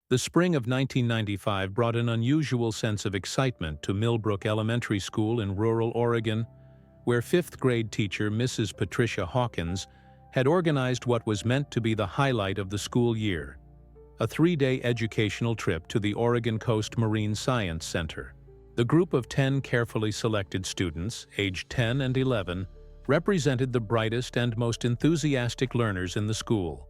The spring of 1995 brought an unusual sense of excitement to Millbrook Elementary School in rural Oregon, where fifth-grade teacher Mrs. Patricia Hawkins had organized what was meant to be the highlight of the school year, a three-day educational trip to the Oregon Coast Marine Science Center. The group of 10 carefully selected students, aged 10 and 11, represented the brightest and most enthusiastic learners in the school,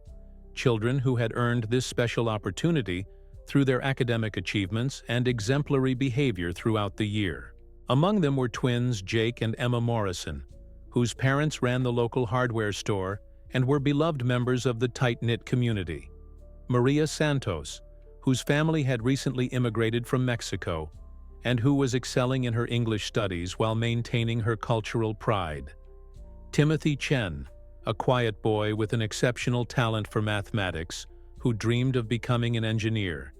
children who had earned this special opportunity through their academic achievements and exemplary behavior throughout the year. Among them were twins Jake and Emma Morrison, whose parents ran the local hardware store and were beloved members of the tight-knit community. Maria Santos, whose family had recently immigrated from Mexico and who was excelling in her English studies while maintaining her cultural pride. Timothy Chen, a quiet boy with an exceptional talent for mathematics who dreamed of becoming an engineer,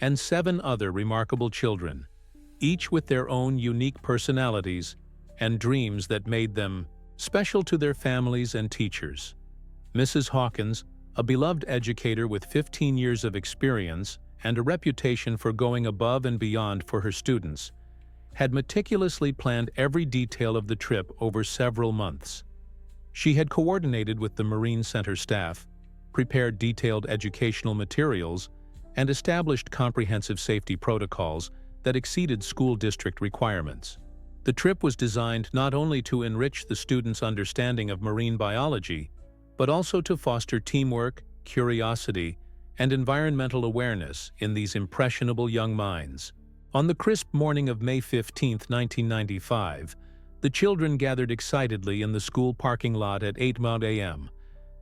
and 7 other remarkable children, each with their own unique personalities and dreams that made them special to their families and teachers. Mrs. Hawkins, a beloved educator with 15 years of experience and a reputation for going above and beyond for her students, had meticulously planned every detail of the trip over several months. She had coordinated with the Marine Center staff, prepared detailed educational materials, and established comprehensive safety protocols that exceeded school district requirements. The trip was designed not only to enrich the students' understanding of marine biology, but also to foster teamwork, curiosity, and environmental awareness in these impressionable young minds. On the crisp morning of May 15, 1995, the children gathered excitedly in the school parking lot at 8 a.m.,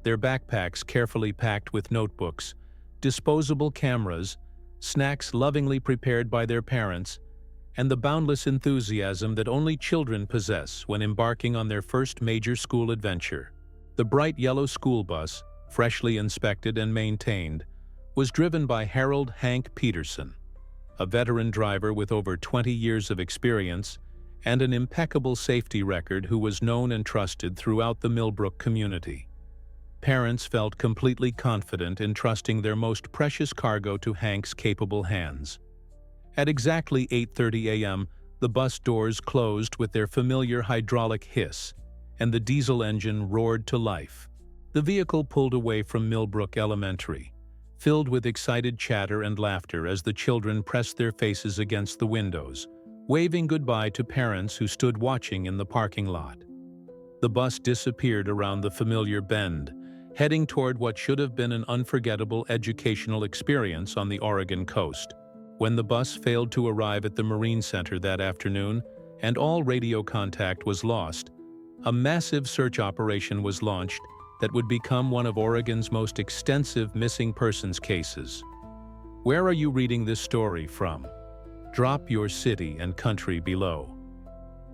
their backpacks carefully packed with notebooks, disposable cameras, snacks lovingly prepared by their parents, and the boundless enthusiasm that only children possess when embarking on their first major school adventure. The bright yellow school bus, freshly inspected and maintained, was driven by Harold Hank Peterson, a veteran driver with over 20 years of experience and an impeccable safety record who was known and trusted throughout the Millbrook community. Parents felt completely confident in trusting their most precious cargo to Hank's capable hands. At exactly 8:30 a.m., the bus doors closed with their familiar hydraulic hiss, and the diesel engine roared to life. The vehicle pulled away from Millbrook Elementary, filled with excited chatter and laughter as the children pressed their faces against the windows, waving goodbye to parents who stood watching in the parking lot. The bus disappeared around the familiar bend, heading toward what should have been an unforgettable educational experience on the Oregon coast. When the bus failed to arrive at the Marine Center that afternoon and all radio contact was lost, a massive search operation was launched that would become one of Oregon's most extensive missing persons cases. Where are you reading this story from? Drop your city and country below.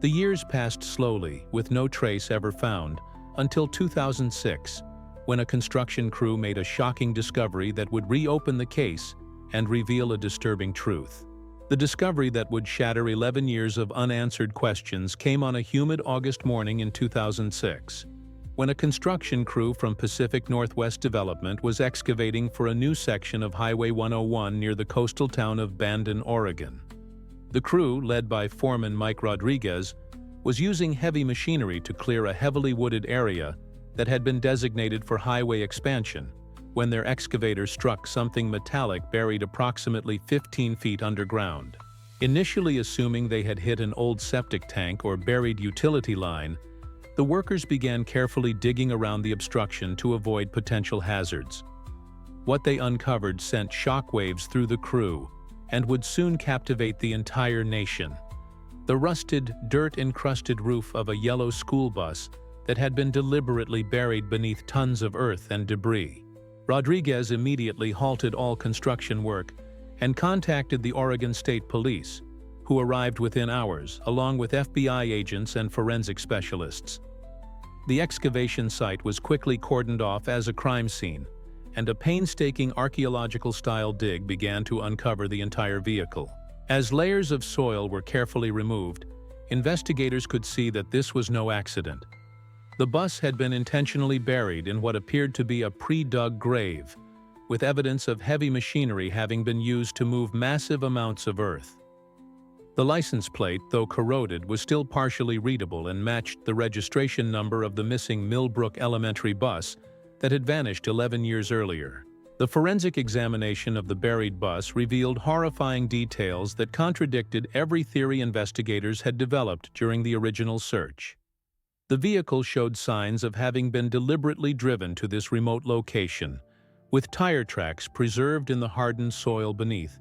The years passed slowly, with no trace ever found, until 2006, when a construction crew made a shocking discovery that would reopen the case and reveal a disturbing truth. The discovery that would shatter 11 years of unanswered questions came on a humid August morning in 2006, when a construction crew from Pacific Northwest Development was excavating for a new section of Highway 101 near the coastal town of Bandon, Oregon. The crew, led by foreman Mike Rodriguez, was using heavy machinery to clear a heavily wooded area that had been designated for highway expansion when their excavator struck something metallic buried approximately 15 feet underground. Initially assuming they had hit an old septic tank or buried utility line, the workers began carefully digging around the obstruction to avoid potential hazards. What they uncovered sent shockwaves through the crew and would soon captivate the entire nation: the rusted, dirt-encrusted roof of a yellow school bus that had been deliberately buried beneath tons of earth and debris. Rodriguez immediately halted all construction work and contacted the Oregon State Police, who arrived within hours, along with FBI agents and forensic specialists. The excavation site was quickly cordoned off as a crime scene, and a painstaking archaeological-style dig began to uncover the entire vehicle. As layers of soil were carefully removed, investigators could see that this was no accident. The bus had been intentionally buried in what appeared to be a pre-dug grave, with evidence of heavy machinery having been used to move massive amounts of earth. The license plate, though corroded, was still partially readable and matched the registration number of the missing Millbrook Elementary bus that had vanished 11 years earlier. The forensic examination of the buried bus revealed horrifying details that contradicted every theory investigators had developed during the original search. The vehicle showed signs of having been deliberately driven to this remote location, with tire tracks preserved in the hardened soil beneath,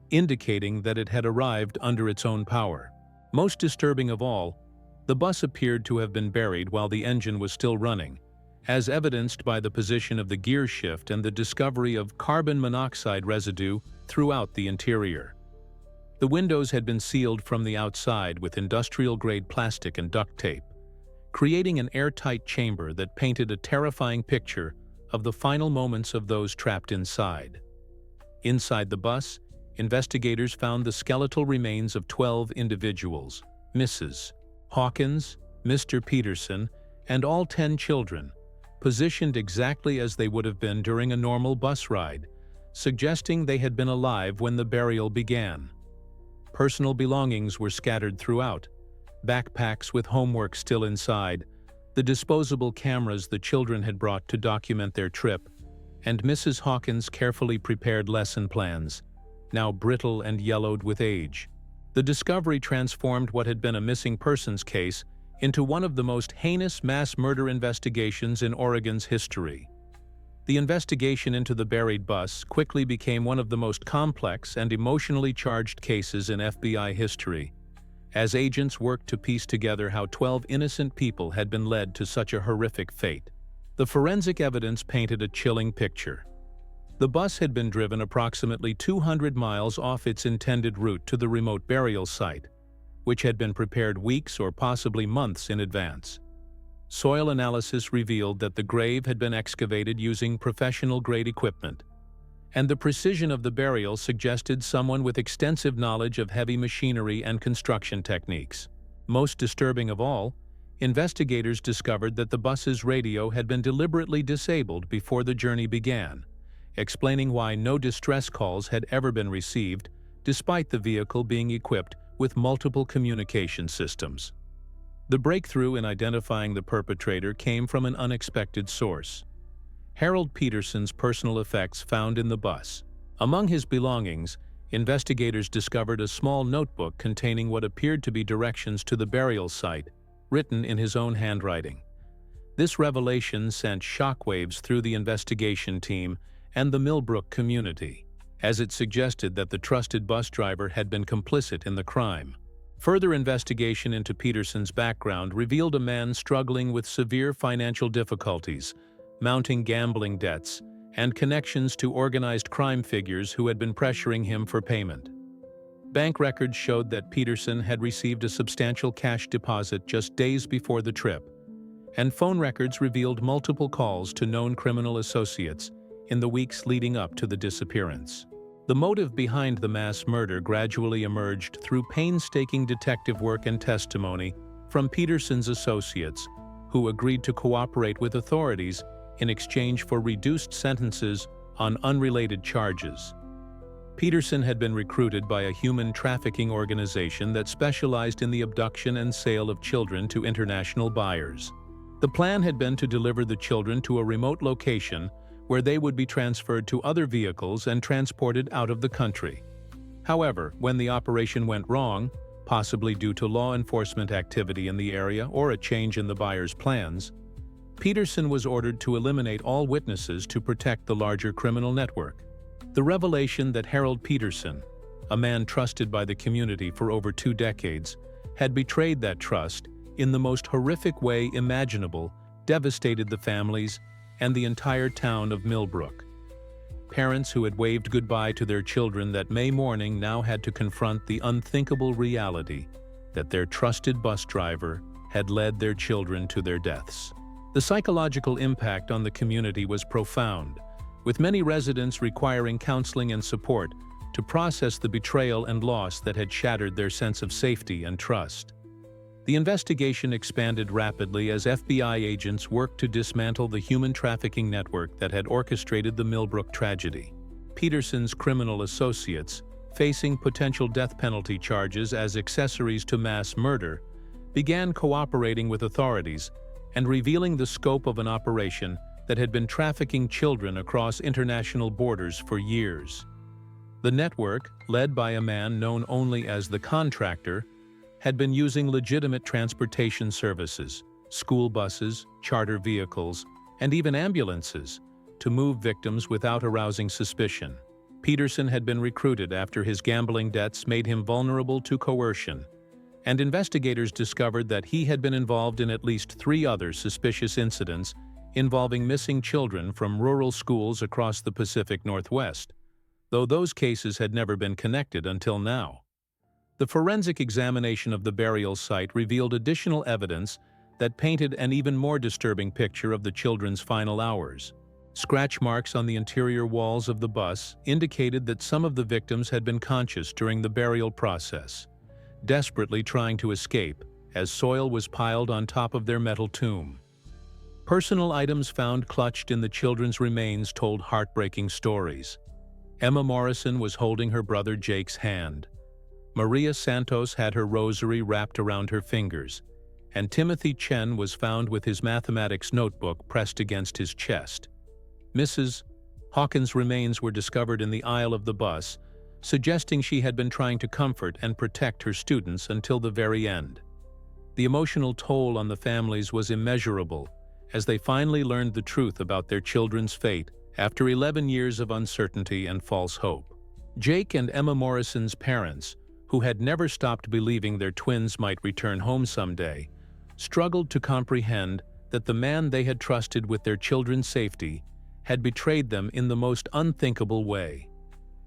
indicating that it had arrived under its own power. Most disturbing of all, the bus appeared to have been buried while the engine was still running, as evidenced by the position of the gear shift and the discovery of carbon monoxide residue throughout the interior. The windows had been sealed from the outside with industrial-grade plastic and duct tape, creating an airtight chamber that painted a terrifying picture of the final moments of those trapped inside. Inside the bus, investigators found the skeletal remains of 12 individuals: Mrs. Hawkins, Mr. Peterson, and all 10 children, positioned exactly as they would have been during a normal bus ride, suggesting they had been alive when the burial began. Personal belongings were scattered throughout, backpacks with homework still inside, the disposable cameras the children had brought to document their trip, and Mrs. Hawkins' carefully prepared lesson plans, now brittle and yellowed with age. The discovery transformed what had been a missing persons case into one of the most heinous mass murder investigations in Oregon's history. The investigation into the buried bus quickly became one of the most complex and emotionally charged cases in FBI history, as agents worked to piece together how 12 innocent people had been led to such a horrific fate. The forensic evidence painted a chilling picture. The bus had been driven approximately 200 miles off its intended route to the remote burial site, which had been prepared weeks or possibly months in advance. Soil analysis revealed that the grave had been excavated using professional-grade equipment, and the precision of the burial suggested someone with extensive knowledge of heavy machinery and construction techniques. Most disturbing of all, investigators discovered that the bus's radio had been deliberately disabled before the journey began, explaining why no distress calls had ever been received, despite the vehicle being equipped with multiple communication systems. The breakthrough in identifying the perpetrator came from an unexpected source: Harold Peterson's personal effects found in the bus. Among his belongings, investigators discovered a small notebook containing what appeared to be directions to the burial site, written in his own handwriting. This revelation sent shockwaves through the investigation team and the Millbrook community, as it suggested that the trusted bus driver had been complicit in the crime. Further investigation into Peterson's background revealed a man struggling with severe financial difficulties, mounting gambling debts, and connections to organized crime figures who had been pressuring him for payment. Bank records showed that Peterson had received a substantial cash deposit just days before the trip, and phone records revealed multiple calls to known criminal associates in the weeks leading up to the disappearance. The motive behind the mass murder gradually emerged through painstaking detective work and testimony from Peterson's associates, who agreed to cooperate with authorities in exchange for reduced sentences on unrelated charges. Peterson had been recruited by a human trafficking organization that specialized in the abduction and sale of children to international buyers. The plan had been to deliver the children to a remote location where they would be transferred to other vehicles and transported out of the country. However, when the operation went wrong, possibly due to law enforcement activity in the area or a change in the buyer's plans, Peterson was ordered to eliminate all witnesses to protect the larger criminal network. The revelation that Harold Peterson, a man trusted by the community for over 2 decades, had betrayed that trust in the most horrific way imaginable devastated the families and the entire town of Millbrook. Parents who had waved goodbye to their children that May morning now had to confront the unthinkable reality that their trusted bus driver had led their children to their deaths. The psychological impact on the community was profound, with many residents requiring counseling and support to process the betrayal and loss that had shattered their sense of safety and trust. The investigation expanded rapidly as FBI agents worked to dismantle the human trafficking network that had orchestrated the Millbrook tragedy. Peterson's criminal associates, facing potential death penalty charges as accessories to mass murder, began cooperating with authorities and revealing the scope of an operation that had been trafficking children across international borders for years. The network, led by a man known only as the Contractor, had been using legitimate transportation services, school buses, charter vehicles, and even ambulances, to move victims without arousing suspicion. Peterson had been recruited after his gambling debts made him vulnerable to coercion, and investigators discovered that he had been involved in at least 3 other suspicious incidents involving missing children from rural schools across the Pacific Northwest, though those cases had never been connected until now. The forensic examination of the burial site revealed additional evidence that painted an even more disturbing picture of the children's final hours. Scratch marks on the interior walls of the bus indicated that some of the victims had been conscious during the burial process, desperately trying to escape as soil was piled on top of their metal tomb. Personal items found clutched in the children's remains told heartbreaking stories. Emma Morrison was holding her brother Jake's hand. Maria Santos had her rosary wrapped around her fingers, and Timothy Chen was found with his mathematics notebook pressed against his chest. Mrs. Hawkins' remains were discovered in the aisle of the bus, suggesting she had been trying to comfort and protect her students until the very end. The emotional toll on the families was immeasurable as they finally learned the truth about their children's fate after 11 years of uncertainty and false hope. Jake and Emma Morrison's parents, who had never stopped believing their twins might return home someday, struggled to comprehend that the man they had trusted with their children's safety had betrayed them in the most unthinkable way.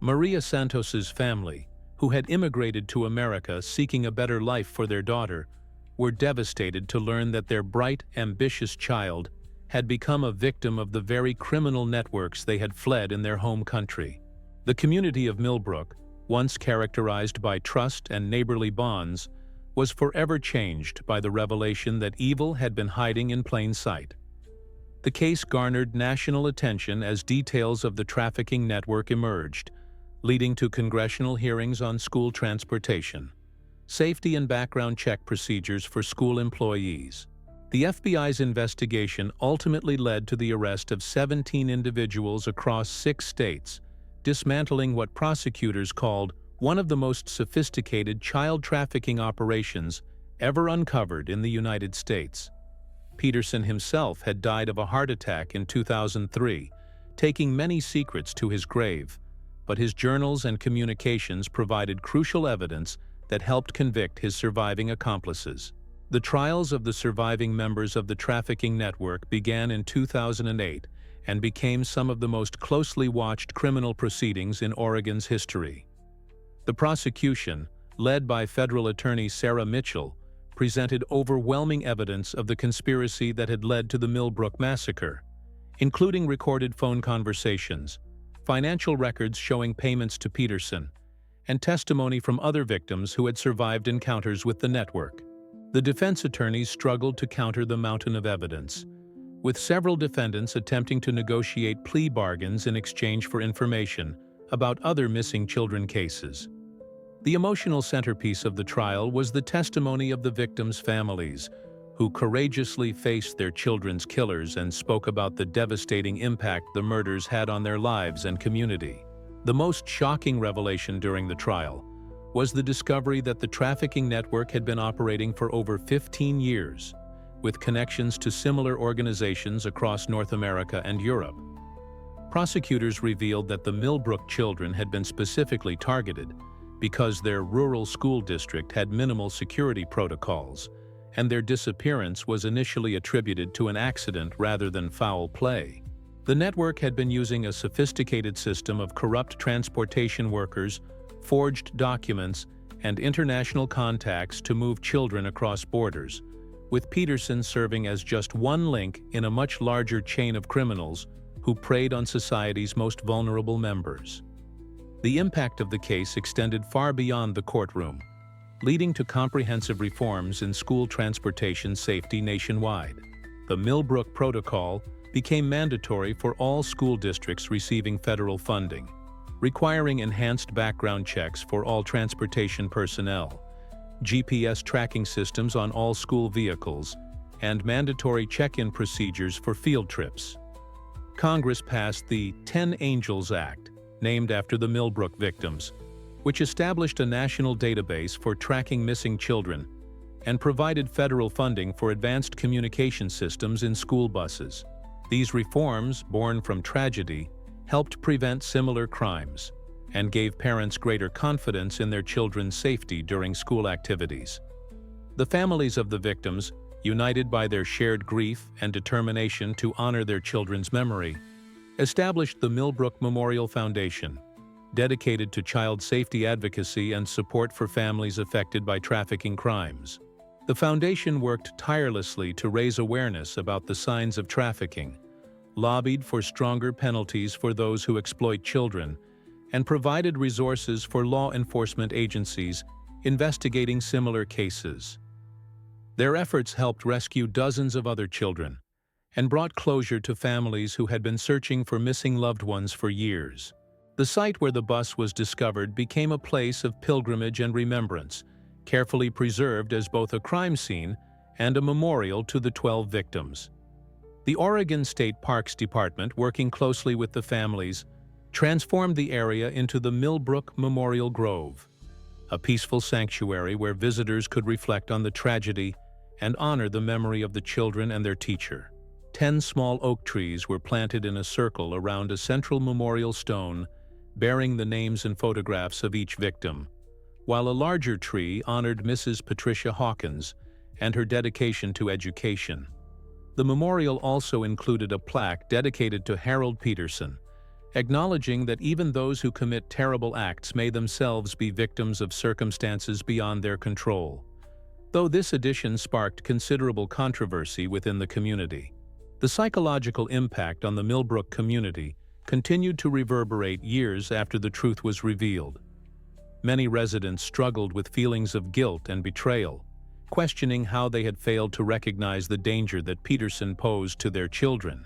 Maria Santos's family, who had immigrated to America seeking a better life for their daughter, were devastated to learn that their bright, ambitious child had become a victim of the very criminal networks they had fled in their home country. The community of Millbrook, once characterized by trust and neighborly bonds, was forever changed by the revelation that evil had been hiding in plain sight. The case garnered national attention as details of the trafficking network emerged, leading to congressional hearings on school transportation, safety and background check procedures for school employees. The FBI's investigation ultimately led to the arrest of 17 individuals across 6 states, dismantling what prosecutors called one of the most sophisticated child trafficking operations ever uncovered in the United States. Peterson himself had died of a heart attack in 2003, taking many secrets to his grave, but his journals and communications provided crucial evidence that helped convict his surviving accomplices. The trials of the surviving members of the trafficking network began in 2008 and became some of the most closely watched criminal proceedings in Oregon's history. The prosecution, led by federal attorney Sarah Mitchell, presented overwhelming evidence of the conspiracy that had led to the Millbrook massacre, including recorded phone conversations, financial records showing payments to Peterson, and testimony from other victims who had survived encounters with the network. The defense attorneys struggled to counter the mountain of evidence, with several defendants attempting to negotiate plea bargains in exchange for information about other missing children cases. The emotional centerpiece of the trial was the testimony of the victims' families, who courageously faced their children's killers and spoke about the devastating impact the murders had on their lives and community. The most shocking revelation during the trial was the discovery that the trafficking network had been operating for over 15 years, with connections to similar organizations across North America and Europe. Prosecutors revealed that the Millbrook children had been specifically targeted because their rural school district had minimal security protocols, and their disappearance was initially attributed to an accident rather than foul play. The network had been using a sophisticated system of corrupt transportation workers, forged documents, and international contacts to move children across borders, with Peterson serving as just one link in a much larger chain of criminals who preyed on society's most vulnerable members. The impact of the case extended far beyond the courtroom. leading to comprehensive reforms in school transportation safety nationwide. The Millbrook Protocol became mandatory for all school districts receiving federal funding, requiring enhanced background checks for all transportation personnel, GPS tracking systems on all school vehicles, and mandatory check-in procedures for field trips. Congress passed the 10 Angels Act, named after the Millbrook victims, which established a national database for tracking missing children and provided federal funding for advanced communication systems in school buses. These reforms, born from tragedy, helped prevent similar crimes and gave parents greater confidence in their children's safety during school activities. The families of the victims, united by their shared grief and determination to honor their children's memory, established the Millbrook Memorial Foundation, dedicated to child safety advocacy and support for families affected by trafficking crimes. The foundation worked tirelessly to raise awareness about the signs of trafficking, lobbied for stronger penalties for those who exploit children, and provided resources for law enforcement agencies investigating similar cases. Their efforts helped rescue dozens of other children and brought closure to families who had been searching for missing loved ones for years. The site where the bus was discovered became a place of pilgrimage and remembrance, carefully preserved as both a crime scene and a memorial to the 12 victims. The Oregon State Parks Department, working closely with the families, transformed the area into the Millbrook Memorial Grove, a peaceful sanctuary where visitors could reflect on the tragedy and honor the memory of the children and their teacher. 10 small oak trees were planted in a circle around a central memorial stone bearing the names and photographs of each victim, while a larger tree honored Mrs. Patricia Hawkins and her dedication to education. The memorial also included a plaque dedicated to Harold Peterson, acknowledging that even those who commit terrible acts may themselves be victims of circumstances beyond their control. Though this addition sparked considerable controversy within the community, the psychological impact on the Millbrook community continued to reverberate years after the truth was revealed. Many residents struggled with feelings of guilt and betrayal, questioning how they had failed to recognize the danger that Peterson posed to their children.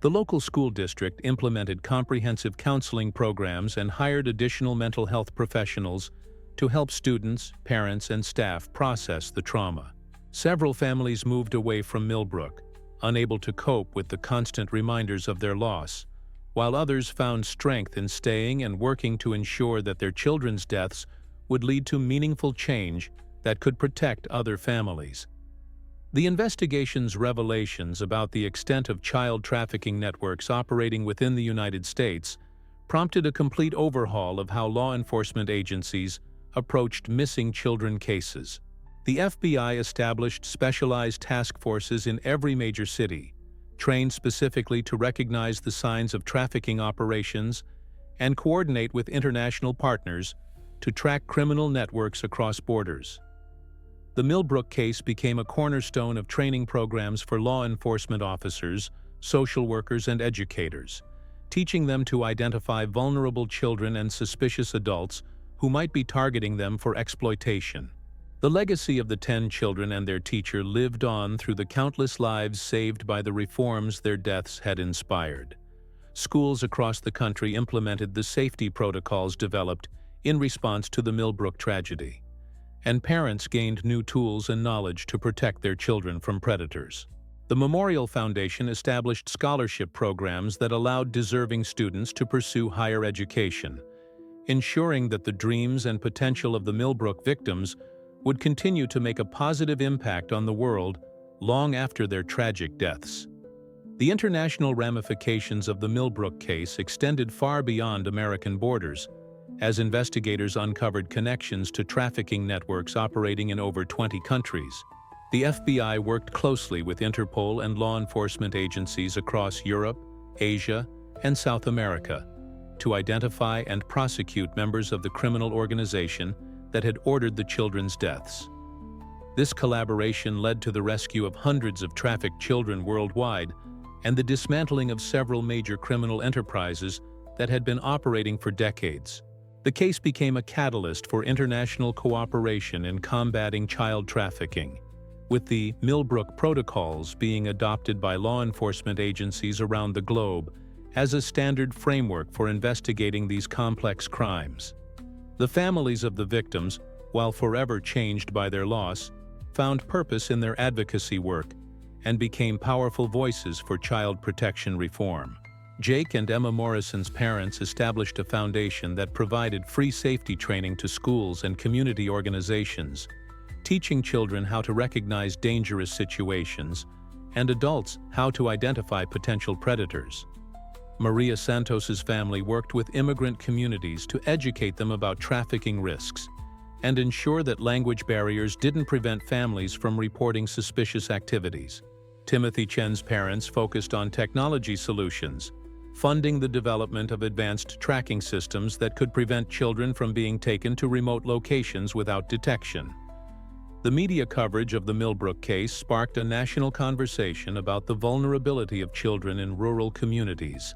The local school district implemented comprehensive counseling programs and hired additional mental health professionals to help students, parents, and staff process the trauma. Several families moved away from Millbrook, unable to cope with the constant reminders of their loss, while others found strength in staying and working to ensure that their children's deaths would lead to meaningful change that could protect other families. The investigation's revelations about the extent of child trafficking networks operating within the United States prompted a complete overhaul of how law enforcement agencies approached missing children cases. The FBI established specialized task forces in every major city, trained specifically to recognize the signs of trafficking operations and coordinate with international partners to track criminal networks across borders. The Millbrook case became a cornerstone of training programs for law enforcement officers, social workers, and educators, teaching them to identify vulnerable children and suspicious adults who might be targeting them for exploitation. The legacy of the 10 children and their teacher lived on through the countless lives saved by the reforms their deaths had inspired. Schools across the country implemented the safety protocols developed in response to the Millbrook tragedy, and parents gained new tools and knowledge to protect their children from predators. The Memorial Foundation established scholarship programs that allowed deserving students to pursue higher education, ensuring that the dreams and potential of the Millbrook victims would continue to make a positive impact on the world long after their tragic deaths. The international ramifications of the Millbrook case extended far beyond American borders, as investigators uncovered connections to trafficking networks operating in over 20 countries. The FBI worked closely with Interpol and law enforcement agencies across Europe, Asia, and South America to identify and prosecute members of the criminal organization that had ordered the children's deaths. This collaboration led to the rescue of hundreds of trafficked children worldwide and the dismantling of several major criminal enterprises that had been operating for decades. The The case became a catalyst for international cooperation in combating child trafficking, with the Millbrook Protocols being adopted by law enforcement agencies around the globe as a standard framework for investigating these complex crimes. The families of the victims, while forever changed by their loss, found purpose in their advocacy work and became powerful voices for child protection reform. Jake and Emma Morrison's parents established a foundation that provided free safety training to schools and community organizations, teaching children how to recognize dangerous situations and adults how to identify potential predators. Maria Santos's family worked with immigrant communities to educate them about trafficking risks and ensure that language barriers didn't prevent families from reporting suspicious activities. Timothy Chen's parents focused on technology solutions, funding the development of advanced tracking systems that could prevent children from being taken to remote locations without detection. The media coverage of the Millbrook case sparked a national conversation about the vulnerability of children in rural communities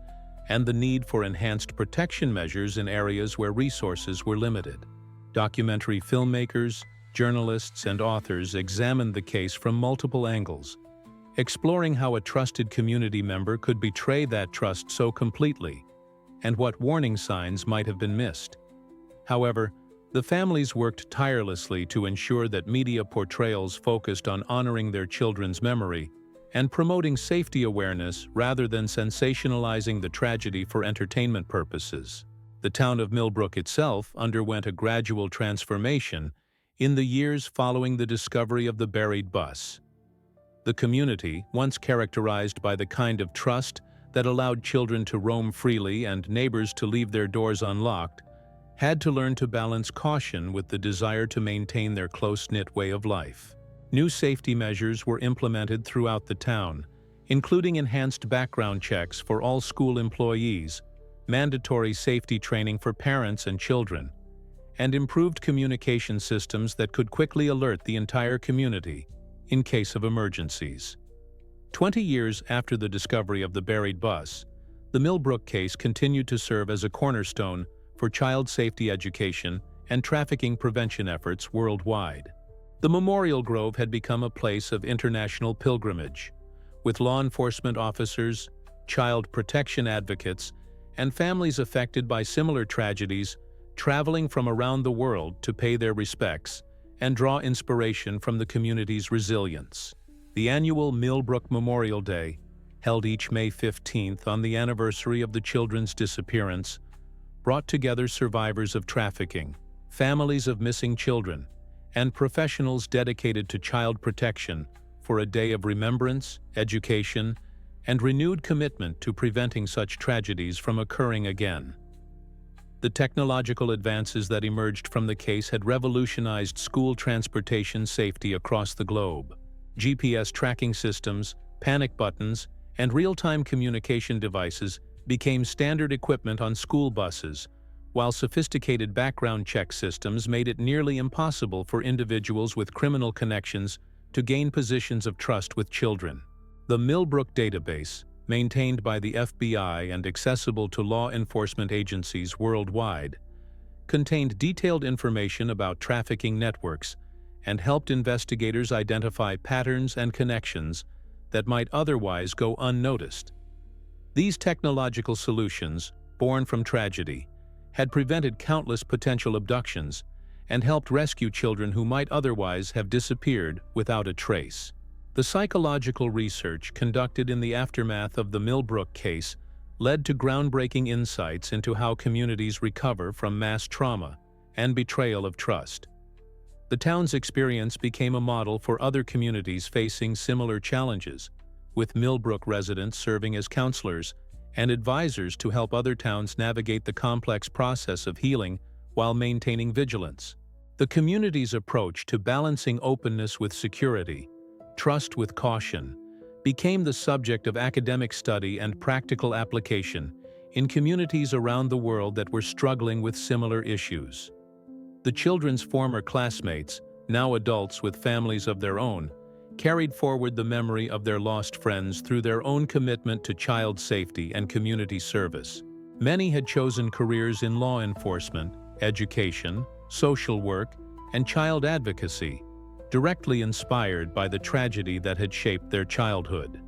and the need for enhanced protection measures in areas where resources were limited. Documentary filmmakers, journalists, and authors examined the case from multiple angles, exploring how a trusted community member could betray that trust so completely, and what warning signs might have been missed. However, the families worked tirelessly to ensure that media portrayals focused on honoring their children's memory and promoting safety awareness rather than sensationalizing the tragedy for entertainment purposes. The town of Millbrook itself underwent a gradual transformation in the years following the discovery of the buried bus. The community, once characterized by the kind of trust that allowed children to roam freely and neighbors to leave their doors unlocked, had to learn to balance caution with the desire to maintain their close-knit way of life. New safety measures were implemented throughout the town, including enhanced background checks for all school employees, mandatory safety training for parents and children, and improved communication systems that could quickly alert the entire community in case of emergencies. 20 years after the discovery of the buried bus, the Millbrook case continued to serve as a cornerstone for child safety education and trafficking prevention efforts worldwide. The Memorial Grove had become a place of international pilgrimage, with law enforcement officers, child protection advocates, and families affected by similar tragedies traveling from around the world to pay their respects and draw inspiration from the community's resilience. The annual Millbrook Memorial Day, held each May 15th on the anniversary of the children's disappearance, brought together survivors of trafficking, families of missing children, and professionals dedicated to child protection for a day of remembrance, education, and renewed commitment to preventing such tragedies from occurring again. The technological advances that emerged from the case had revolutionized school transportation safety across the globe. GPS tracking systems, panic buttons, and real-time communication devices became standard equipment on school buses, while sophisticated background check systems made it nearly impossible for individuals with criminal connections to gain positions of trust with children. The Millbrook database, maintained by the FBI and accessible to law enforcement agencies worldwide, contained detailed information about trafficking networks and helped investigators identify patterns and connections that might otherwise go unnoticed. These technological solutions, born from tragedy, had prevented countless potential abductions and helped rescue children who might otherwise have disappeared without a trace. The psychological research conducted in the aftermath of the Millbrook case led to groundbreaking insights into how communities recover from mass trauma and betrayal of trust. The town's experience became a model for other communities facing similar challenges, with Millbrook residents serving as counselors and advisors to help other towns navigate the complex process of healing while maintaining vigilance. The community's approach to balancing openness with security, trust with caution, became the subject of academic study and practical application in communities around the world that were struggling with similar issues. The children's former classmates, now adults with families of their own, carried forward the memory of their lost friends through their own commitment to child safety and community service. Many had chosen careers in law enforcement, education, social work, and child advocacy, directly inspired by the tragedy that had shaped their childhood.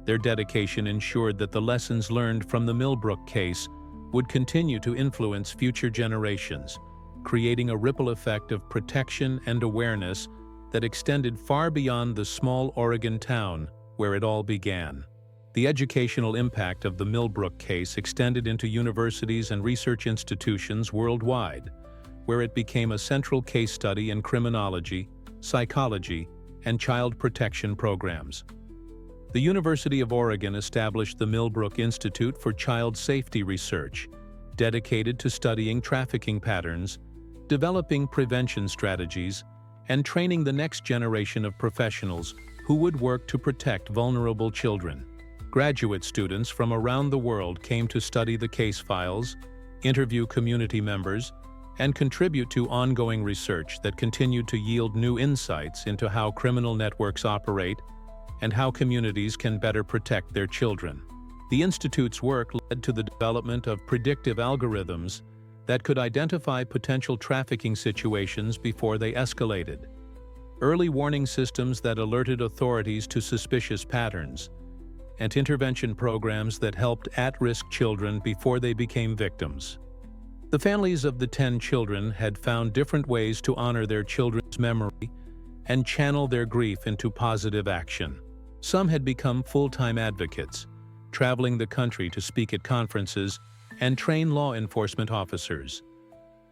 Their dedication ensured that the lessons learned from the Millbrook case would continue to influence future generations, creating a ripple effect of protection and awareness that extended far beyond the small Oregon town where it all began. The educational impact of the Millbrook case extended into universities and research institutions worldwide, where it became a central case study in criminology, psychology, and child protection programs. The University of Oregon established the Millbrook Institute for Child Safety Research, dedicated to studying trafficking patterns, developing prevention strategies, and training the next generation of professionals who would work to protect vulnerable children. Graduate students from around the world came to study the case files, interview community members, and contribute to ongoing research that continued to yield new insights into how criminal networks operate and how communities can better protect their children. The Institute's work led to the development of predictive algorithms that could identify potential trafficking situations before they escalated, early warning systems that alerted authorities to suspicious patterns, and intervention programs that helped at-risk children before they became victims. The families of the 10 children had found different ways to honor their children's memory and channel their grief into positive action. Some had become full-time advocates, traveling the country to speak at conferences and train law enforcement officers.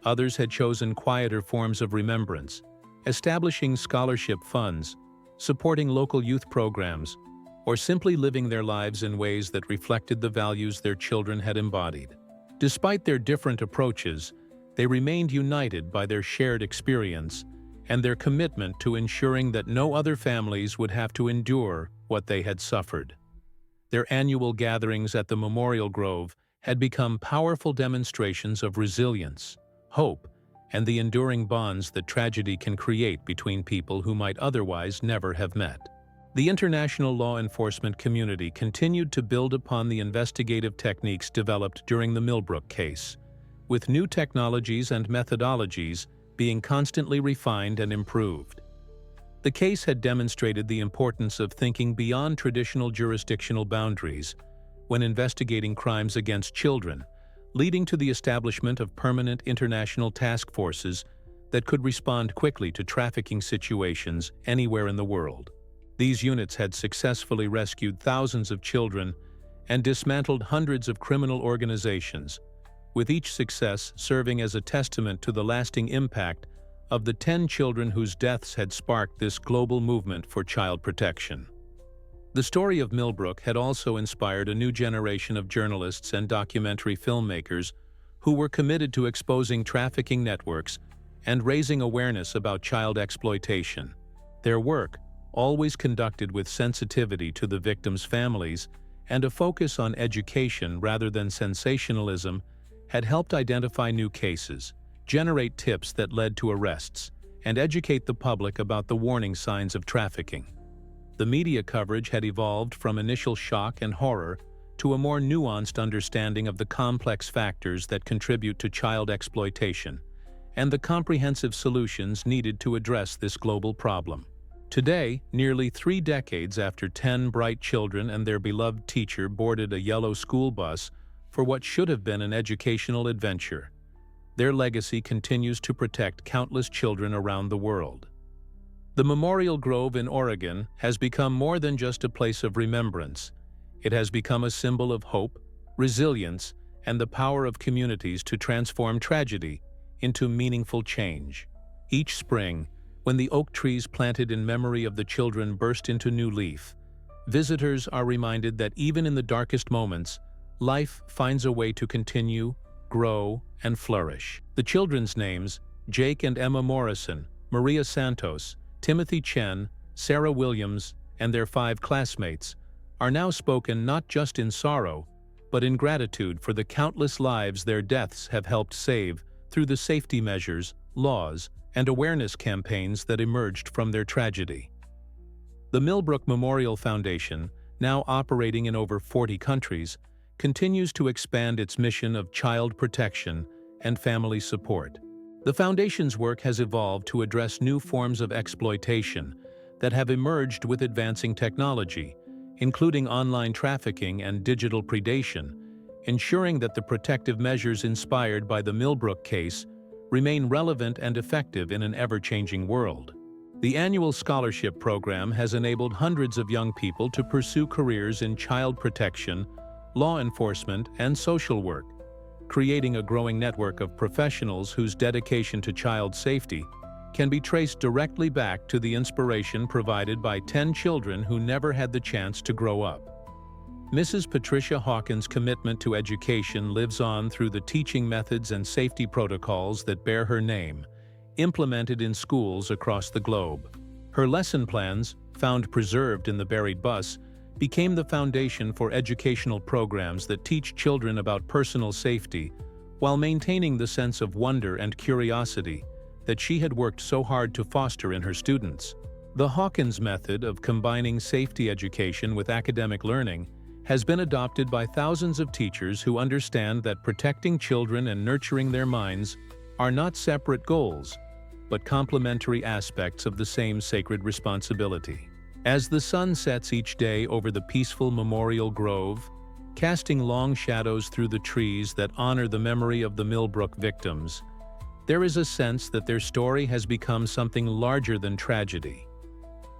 Others had chosen quieter forms of remembrance, establishing scholarship funds, supporting local youth programs, or simply living their lives in ways that reflected the values their children had embodied. Despite their different approaches, they remained united by their shared experience and their commitment to ensuring that no other families would have to endure what they had suffered. Their annual gatherings at the Memorial Grove had become powerful demonstrations of resilience, hope, and the enduring bonds that tragedy can create between people who might otherwise never have met. The international law enforcement community continued to build upon the investigative techniques developed during the Millbrook case, with new technologies and methodologies being constantly refined and improved. The case had demonstrated the importance of thinking beyond traditional jurisdictional boundaries when investigating crimes against children, leading to the establishment of permanent international task forces that could respond quickly to trafficking situations anywhere in the world. These units had successfully rescued thousands of children and dismantled hundreds of criminal organizations, with each success serving as a testament to the lasting impact of the 10 children whose deaths had sparked this global movement for child protection. The story of Millbrook had also inspired a new generation of journalists and documentary filmmakers who were committed to exposing trafficking networks and raising awareness about child exploitation. Their work, always conducted with sensitivity to the victims' families and a focus on education rather than sensationalism, had helped identify new cases, generate tips that led to arrests, and educate the public about the warning signs of trafficking. The media coverage had evolved from initial shock and horror to a more nuanced understanding of the complex factors that contribute to child exploitation and the comprehensive solutions needed to address this global problem. Today, nearly 3 decades after 10 bright children and their beloved teacher boarded a yellow school bus for what should have been an educational adventure, their legacy continues to protect countless children around the world. The Memorial Grove in Oregon has become more than just a place of remembrance. It has become a symbol of hope, resilience, and the power of communities to transform tragedy into meaningful change. Each spring, when the oak trees planted in memory of the children burst into new leaf, visitors are reminded that even in the darkest moments, life finds a way to continue, grow, and flourish. The children's names, Jake and Emma Morrison, Maria Santos, Timothy Chen, Sarah Williams, and their 5 classmates, are now spoken not just in sorrow, but in gratitude for the countless lives their deaths have helped save through the safety measures, laws, and awareness campaigns that emerged from their tragedy. The Millbrook Memorial Foundation, now operating in over 40 countries, continues to expand its mission of child protection and family support. The Foundation's work has evolved to address new forms of exploitation that have emerged with advancing technology, including online trafficking and digital predation, ensuring that the protective measures inspired by the Millbrook case remain relevant and effective in an ever-changing world. The annual scholarship program has enabled hundreds of young people to pursue careers in child protection, law enforcement, and social work, creating a growing network of professionals whose dedication to child safety can be traced directly back to the inspiration provided by 10 children who never had the chance to grow up. Mrs. Patricia Hawkins' commitment to education lives on through the teaching methods and safety protocols that bear her name, implemented in schools across the globe. Her lesson plans, found preserved in the buried bus, became the foundation for educational programs that teach children about personal safety while maintaining the sense of wonder and curiosity that she had worked so hard to foster in her students. The Hawkins method of combining safety education with academic learning has been adopted by thousands of teachers who understand that protecting children and nurturing their minds are not separate goals, but complementary aspects of the same sacred responsibility. As the sun sets each day over the peaceful Memorial Grove, casting long shadows through the trees that honor the memory of the Millbrook victims, there is a sense that their story has become something larger than tragedy.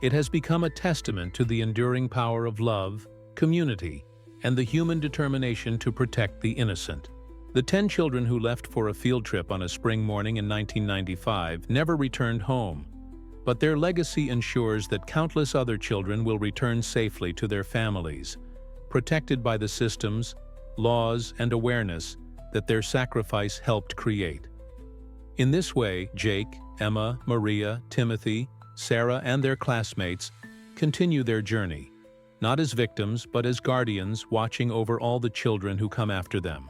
It has become a testament to the enduring power of love, community, and the human determination to protect the innocent. The 10 children who left for a field trip on a spring morning in 1995 never returned home, but their legacy ensures that countless other children will return safely to their families, protected by the systems, laws, and awareness that their sacrifice helped create. In this way, Jake, Emma, Maria, Timothy, Sarah, and their classmates continue their journey, not as victims but as guardians watching over all the children who come after them.